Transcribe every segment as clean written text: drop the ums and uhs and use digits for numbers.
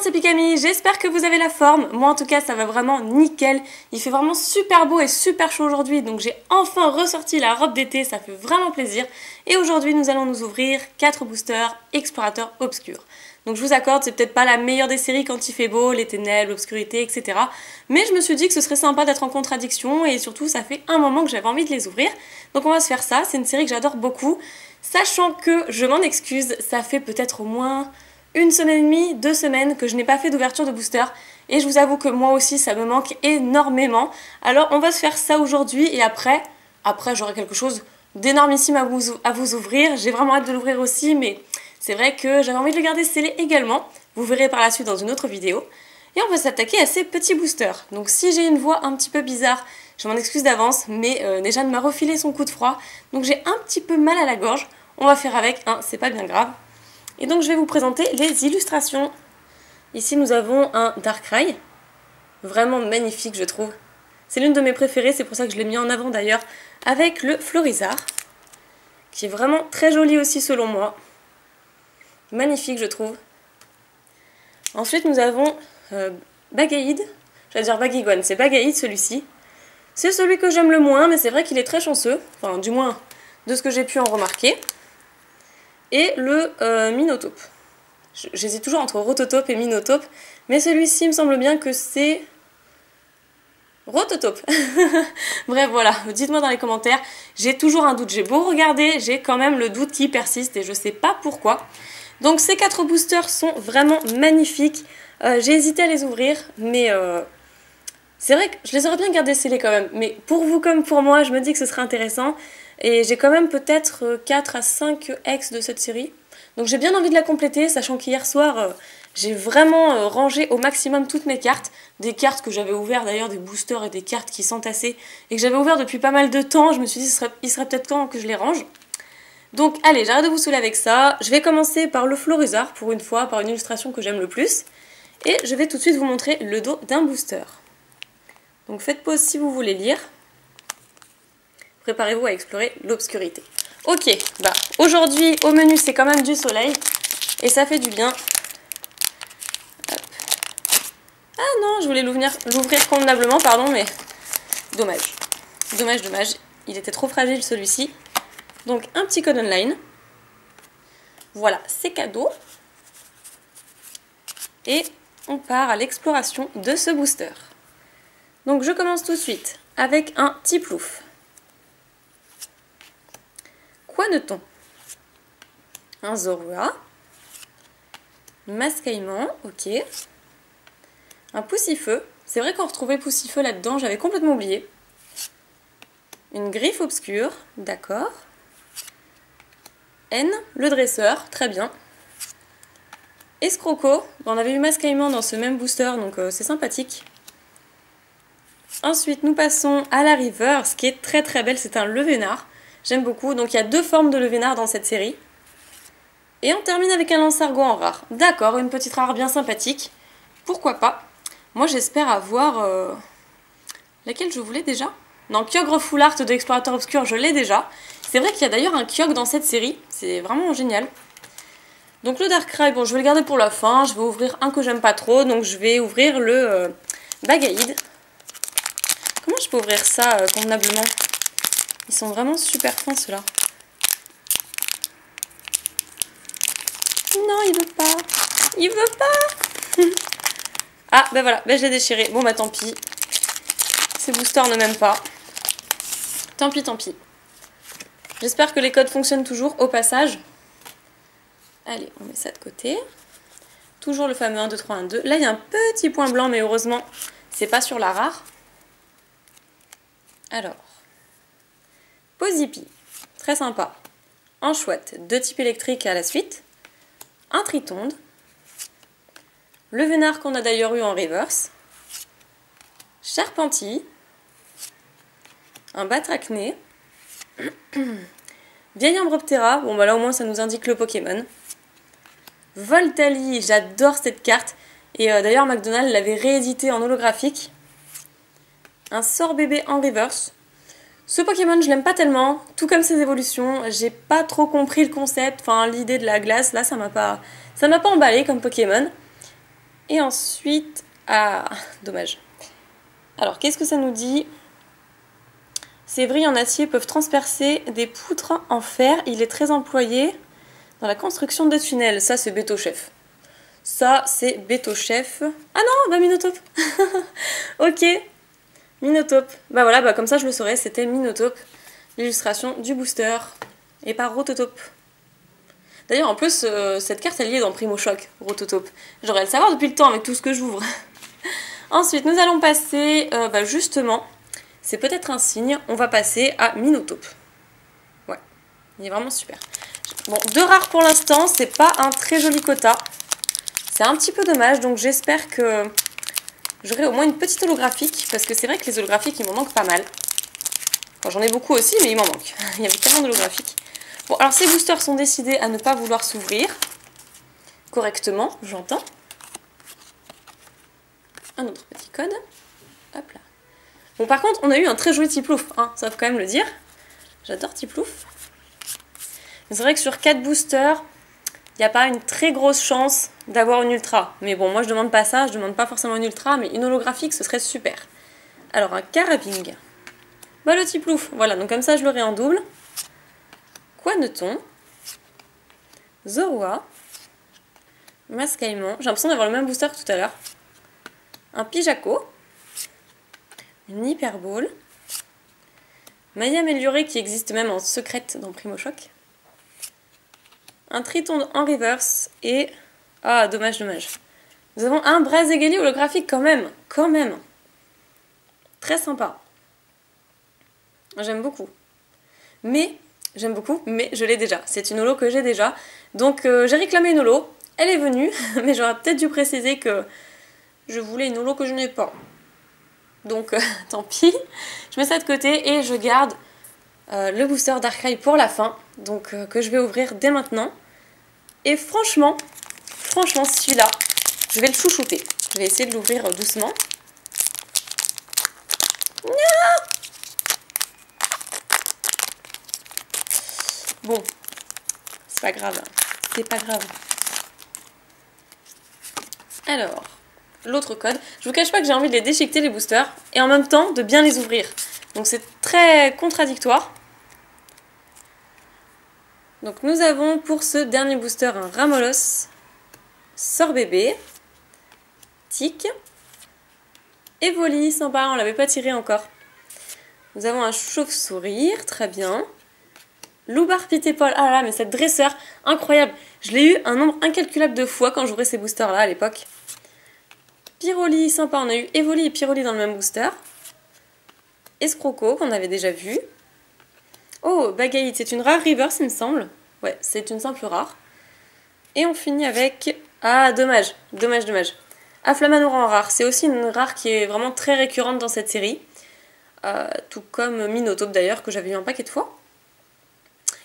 monde, c'est Pikami, j'espère que vous avez la forme. Moi en tout cas ça va vraiment nickel. Il fait vraiment super beau et super chaud aujourd'hui, donc j'ai enfin ressorti la robe d'été, ça fait vraiment plaisir. Et aujourd'hui nous allons nous ouvrir 4 boosters explorateurs obscurs. Donc je vous accorde, c'est peut-être pas la meilleure des séries quand il fait beau, les ténèbres, l'obscurité, etc. Mais je me suis dit que ce serait sympa d'être en contradiction et surtout ça fait un moment que j'avais envie de les ouvrir. Donc on va se faire ça, c'est une série que j'adore beaucoup. Sachant que, je m'en excuse, ça fait peut-être au moins 1 semaine et demie, 2 semaines que je n'ai pas fait d'ouverture de booster. Et je vous avoue que moi aussi ça me manque énormément. Alors on va se faire ça aujourd'hui et après j'aurai quelque chose d'énormissime à vous ouvrir. J'ai vraiment hâte de l'ouvrir aussi, mais c'est vrai que j'avais envie de le garder scellé également. Vous verrez par la suite dans une autre vidéo. Et on va s'attaquer à ces petits boosters. Donc si j'ai une voix un petit peu bizarre, je m'en excuse d'avance, mais Nejane m'a refilé son coup de froid. Donc j'ai un petit peu mal à la gorge. On va faire avec, hein, c'est pas bien grave. Et donc je vais vous présenter les illustrations. Ici nous avons un Darkrai. Vraiment magnifique je trouve. C'est l'une de mes préférées, c'est pour ça que je l'ai mis en avant d'ailleurs. Avec le Florizard. Qui est vraiment très joli aussi selon moi. Magnifique je trouve. Ensuite nous avons Bagaïd. J'allais dire Bagigon, c'est Bagaïd celui-ci. C'est celui que j'aime le moins, mais c'est vrai qu'il est très chanceux. Enfin du moins de ce que j'ai pu en remarquer. Et le Minotaur. J'hésite toujours entre Rototope et Minotaur, mais celui-ci me semble bien que c'est Rototope. Bref, voilà, dites-moi dans les commentaires. J'ai toujours un doute, j'ai beau regarder, j'ai quand même le doute qui persiste et je sais pas pourquoi. Donc ces 4 boosters sont vraiment magnifiques. J'ai hésité à les ouvrir, mais c'est vrai que je les aurais bien gardés scellés quand même. Mais pour vous comme pour moi, je me dis que ce serait intéressant. Et j'ai quand même peut-être 4 à 5 ex de cette série. Donc j'ai bien envie de la compléter, sachant qu'hier soir, j'ai vraiment rangé au maximum toutes mes cartes. Des cartes que j'avais ouvertes d'ailleurs, des boosters et des cartes qui s'entassaient. Et que j'avais ouvert depuis pas mal de temps. Je me suis dit, il serait peut-être temps que je les range. Donc allez, j'arrête de vous saouler avec ça. Je vais commencer par le Florizard, pour une fois, par une illustration que j'aime le plus. Et je vais tout de suite vous montrer le dos d'un booster. Donc faites pause si vous voulez lire. Préparez-vous à explorer l'obscurité. Ok, bah aujourd'hui au menu c'est quand même du soleil et ça fait du bien. Hop. Ah non, je voulais l'ouvrir convenablement, pardon, mais dommage. Dommage, il était trop fragile celui-ci. Donc un petit code online. Voilà, c'est cadeau. Et on part à l'exploration de ce booster. Donc je commence tout de suite avec un Tiplouf. Quoi notons? Un Zorua, Mascaïman, ok, un Poussifeu, c'est vrai qu'on retrouvait Poussifeu là-dedans, j'avais complètement oublié, une Griffe obscure, d'accord, N, le dresseur, très bien, Escroco, on avait eu Mascaïman dans ce même booster, donc c'est sympathique. Ensuite nous passons à la Reverse, qui est très très belle, c'est un Levénard. J'aime beaucoup, donc il y a 2 formes de Levénard dans cette série. Et on termine avec un Lansargot en rare. D'accord, une petite rare bien sympathique. Pourquoi pas? Moi j'espère avoir... Laquelle je voulais déjà? Non, Kyogre Full Art de Explorateur Obscur, je l'ai déjà. C'est vrai qu'il y a d'ailleurs un Kyogre dans cette série. C'est vraiment génial. Donc le Darkrai, bon je vais le garder pour la fin. Je vais ouvrir un que j'aime pas trop. Donc je vais ouvrir le Bagaïd. Comment je peux ouvrir ça convenablement? Ils sont vraiment super fins ceux-là. Non, il veut pas. Il veut pas. Ah, ben voilà, ben je l'ai déchiré. Bon, bah tant pis. Ces boosters ne m'aiment pas. Tant pis, tant pis. J'espère que les codes fonctionnent toujours au passage. Allez, on met ça de côté. Toujours le fameux 1, 2, 3, 1, 2. Là, il y a un petit point blanc, mais heureusement, c'est pas sur la rare. Alors. Pozipi, très sympa. En chouette, 2 types électriques à la suite. Un Tritonde. Le Vénard qu'on a d'ailleurs eu en reverse. Charpentille. Un Batracné. Vieille Ambroptera. Bon bah là au moins ça nous indique le Pokémon. Voltali, j'adore cette carte. Et d'ailleurs McDonald's l'avait réédité en holographique. Un Sorbébé en reverse. Ce Pokémon, je l'aime pas tellement, tout comme ses évolutions. J'ai pas trop compris le concept, enfin l'idée de la glace, là ça m'a pas emballé comme Pokémon. Et ensuite... Ah, dommage. Alors, qu'est-ce que ça nous dit? Ces vrilles en acier peuvent transpercer des poutres en fer. Il est très employé dans la construction de tunnels. Ça, c'est Béto Chef. Ça, c'est Béto Chef. Ah non, bah Minotape. Ok, Minotape. Bah voilà, bah comme ça je le saurais, c'était Minotape. L'illustration du booster. Et pas Rototope. D'ailleurs, en plus, cette carte, elle est liée dans Primo Choc, Rototope. J'aurais à le savoir depuis le temps avec tout ce que j'ouvre. Ensuite, nous allons passer, bah justement, c'est peut-être un signe, on va passer à Minotape. Ouais, il est vraiment super. Bon, 2 rares pour l'instant, c'est pas un très joli quota. C'est un petit peu dommage, donc j'espère que j'aurai au moins une petite holographique, parce que c'est vrai que les holographiques, il m'en manque pas mal. Enfin, j'en ai beaucoup aussi, mais il m'en manque. Il y avait tellement d'holographiques. Bon, alors ces boosters sont décidés à ne pas vouloir s'ouvrir correctement, j'entends. Un autre petit code. Hop là. Bon, par contre, on a eu un très joli Tiplouf, hein, ça faut quand même le dire. J'adore Tiplouf. Mais c'est vrai que sur 4 boosters, il n'y a pas une très grosse chance d'avoir une ultra. Mais bon, moi je demande pas ça, je demande pas forcément une ultra, mais une holographique, ce serait super. Alors, un Carabing. Bah, le Tiplouf, voilà, donc comme ça je l'aurai en double. Quaneton, Zorua, Mascaïman, j'ai l'impression d'avoir le même booster que tout à l'heure. Un Pijaco, une Hyperball, Maya améliorée qui existe même en secrète dans Primo Choc, un Triton en reverse et... Ah, dommage, dommage. Nous avons un Brazegeli holographique quand même, Très sympa. J'aime beaucoup. J'aime beaucoup, mais je l'ai déjà. C'est une holo que j'ai déjà. Donc j'ai réclamé une holo. Elle est venue, mais j'aurais peut-être dû préciser que je voulais une holo que je n'ai pas. Donc tant pis. Je mets ça de côté et je garde le booster Darkrai pour la fin. Donc que je vais ouvrir dès maintenant. Et franchement, celui-là, je vais le chouchouter. Je vais essayer de l'ouvrir doucement. Bon, c'est pas grave. C'est pas grave. Alors, l'autre code. Je vous cache pas que j'ai envie de les déchiqueter les boosters et en même temps de bien les ouvrir. Donc c'est très contradictoire. Donc nous avons pour ce dernier booster un Ramolos, Sorbébé, Tic, Evoli, sympa, on l'avait pas tiré encore. Nous avons un Chauve-Sourire, très bien. Loubar Pitépole, ah là, mais cette dresseur, incroyable. Je l'ai eu un nombre incalculable de fois quand j'ouvrais ces boosters-là à l'époque. Pyroli, sympa, on a eu Evoli et Pyroli dans le même booster. Escroco, qu'on avait déjà vu. Oh, Bagaït, c'est une rare reverse, il me semble. Ouais, c'est une simple rare. Et on finit avec... Ah, dommage. Afflamanora en rare. C'est aussi une rare qui est vraiment très récurrente dans cette série. Tout comme Minotape d'ailleurs, que j'avais eu un paquet de fois.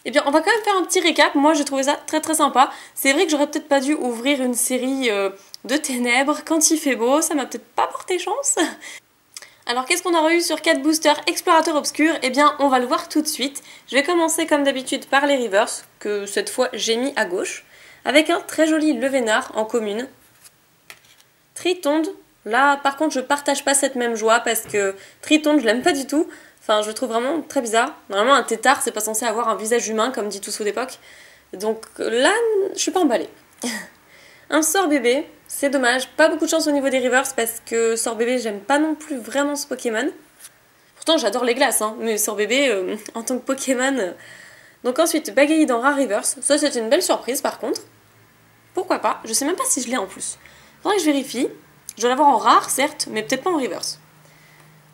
Eh bien, on va quand même faire un petit récap. Moi, j'ai trouvé ça très très sympa. C'est vrai que j'aurais peut-être pas dû ouvrir une série de ténèbres quand il fait beau. Ça m'a peut-être pas porté chance. Alors, qu'est-ce qu'on a eu sur 4 boosters explorateurs obscurs? Eh bien, on va le voir tout de suite. Je vais commencer comme d'habitude par les reverse, que cette fois j'ai mis à gauche, avec un très joli Levénard en commune. Tritonde. Là, par contre, je partage pas cette même joie parce que Tritonde, je l'aime pas du tout. Enfin, je le trouve vraiment très bizarre. Normalement, un tétard, c'est pas censé avoir un visage humain, comme dit Tussaud d'époque. Donc là, je suis pas emballée. Un Sorbébé, c'est dommage. Pas beaucoup de chance au niveau des reverse parce que Sorbébé, j'aime pas non plus vraiment ce Pokémon. Pourtant, j'adore les glaces, hein, mais Sorbébé, en tant que Pokémon... Donc ensuite, Bagaïd en rare reverse. Ça, c'est une belle surprise, par contre. Pourquoi pas? Je sais même pas si je l'ai en plus. Faudrait que je vérifie. Je dois l'avoir en rare, certes, mais peut-être pas en reverse.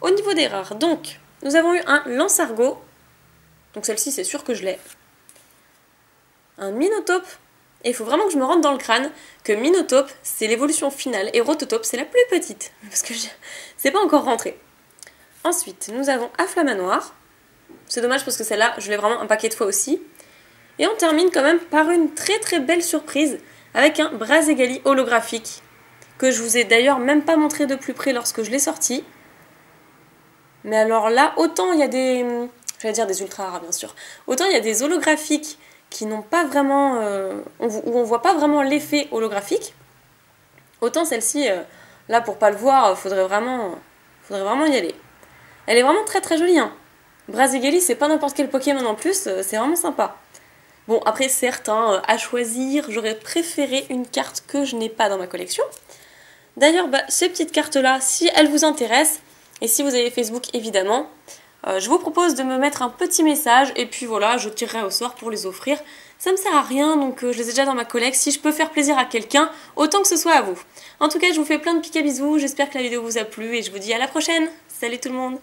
Au niveau des rares, donc, nous avons eu un Lansargot. Donc celle-ci, c'est sûr que je l'ai. Un Minotape. Et il faut vraiment que je me rentre dans le crâne que Minotape, c'est l'évolution finale et Rototope, c'est la plus petite. Parce que c'est pas encore rentré. Ensuite, nous avons Afflamanoir. C'est dommage parce que celle-là, je l'ai vraiment un paquet de fois aussi. Et on termine quand même par une très très belle surprise avec un Brazegeli holographique. Que je vous ai d'ailleurs même pas montré de plus près lorsque je l'ai sorti. Mais alors là, autant il y a des... J'allais dire des ultra rares bien sûr. Autant il y a des holographiques qui n'ont pas vraiment... où on voit pas vraiment l'effet holographique. Autant celle-ci, là pour pas le voir, faudrait vraiment y aller. Elle est vraiment très très jolie, hein. Brazigali, c'est pas n'importe quel Pokémon en plus, c'est vraiment sympa. Bon, après certes, hein, à choisir, j'aurais préféré une carte que je n'ai pas dans ma collection. D'ailleurs, ces petites cartes-là, si elles vous intéressent, et si vous avez Facebook évidemment, je vous propose de me mettre un petit message, et puis voilà, je tirerai au sort pour les offrir. Ça me sert à rien, donc je les ai déjà dans ma collection. Si je peux faire plaisir à quelqu'un, autant que ce soit à vous. En tout cas, je vous fais plein de piques à bisous, j'espère que la vidéo vous a plu, et je vous dis à la prochaine. Salut tout le monde!